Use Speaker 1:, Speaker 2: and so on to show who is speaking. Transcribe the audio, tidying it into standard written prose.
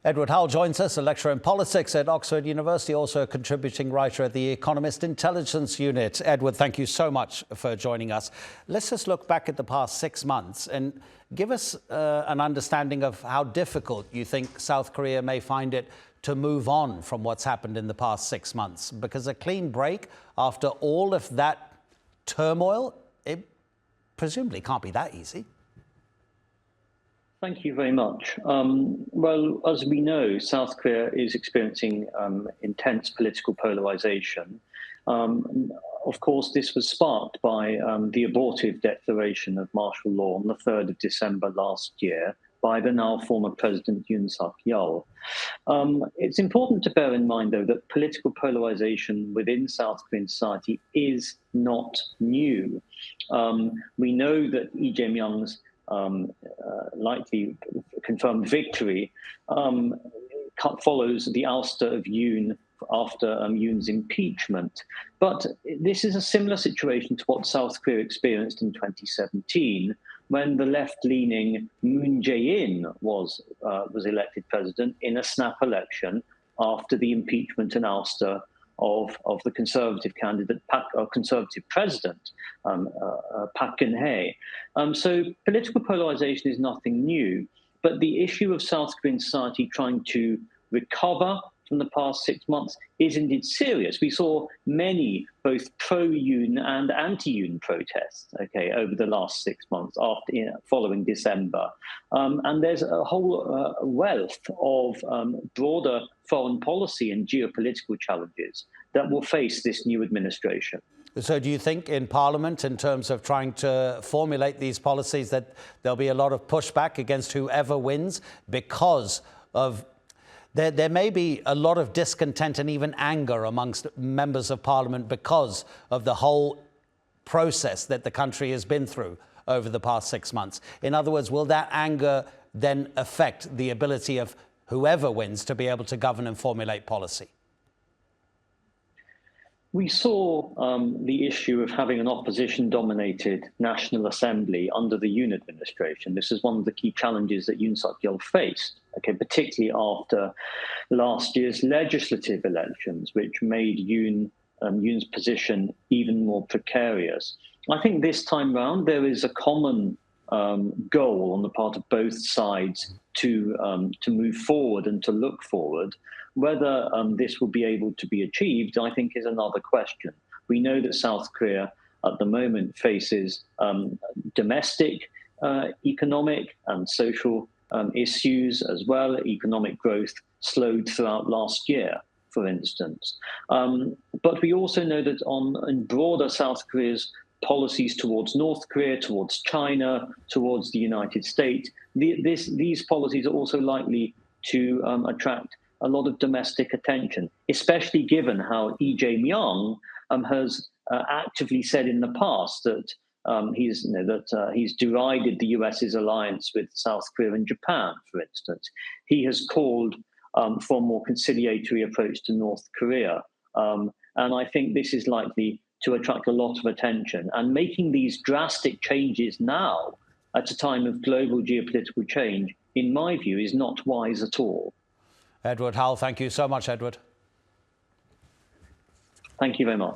Speaker 1: Edward Howell joins us, a lecturer in politics at Oxford University, also a contributing writer at The Economist Intelligence Unit. Edward, thank you so much for joining us. Let's just look back at the past 6 months and give us an understanding of how difficult you think South Korea may find it to move on from what's happened in the past 6 months. Because a clean break after all of that turmoil, it presumably can't be that easy.
Speaker 2: Thank you very much. Well, as we know, South Korea is experiencing intense political polarization. Of course, this was sparked by the abortive declaration of martial law on the 3rd of December last year by the now former President Yoon Suk Yeol. It's important to bear in mind, though, that political polarization within South Korean society is not new. We know that Lee Jae-Myung's likely confirmed victory follows the ouster of Yoon after Yoon's impeachment. But this is a similar situation to what South Korea experienced in 2017, when the left-leaning Moon Jae-in was elected president in a snap election after the impeachment and ouster of the conservative candidate, conservative president, Park Geun-hye. So political polarization is nothing new, but the issue of South Korean society trying to recover from the past 6 months is indeed serious. We saw many both pro-Yoon and anti-Yoon protests, over the last 6 months following December. And there's a whole wealth of broader foreign policy and geopolitical challenges that will face this new administration.
Speaker 1: So do you think in Parliament, in terms of trying to formulate these policies, that there'll be a lot of pushback against whoever wins because of there may be a lot of discontent and even anger amongst members of Parliament because of the whole process that the country has been through over the past 6 months? In other words, will that anger then affect the ability of whoever wins to be able to govern and formulate policy?
Speaker 2: We saw the issue of having an opposition-dominated National Assembly under the Yoon administration. This is one of the key challenges that Yoon Suk Yeol faced, particularly after last year's legislative elections, which made Yoon's position even more precarious. I think this time round there is a common goal on the part of both sides to move forward and to look forward. Whether this will be able to be achieved, I think, is another question. We know that South Korea at the moment faces domestic economic and social issues as well. Economic growth slowed throughout last year, for instance. But we also know that in broader South Korea's policies towards North Korea, towards China, towards the United States, these policies are also likely to attract a lot of domestic attention, especially given how Lee Jae-Myung has actively said in the past that he's derided the US's alliance with South Korea and Japan, for instance. He has called for a more conciliatory approach to North Korea. And I think this is likely to attract a lot of attention. And making these drastic changes now at a time of global geopolitical change, in my view, is not wise at all.
Speaker 1: Edward Howell, thank you so much, Edward.
Speaker 2: Thank you very much.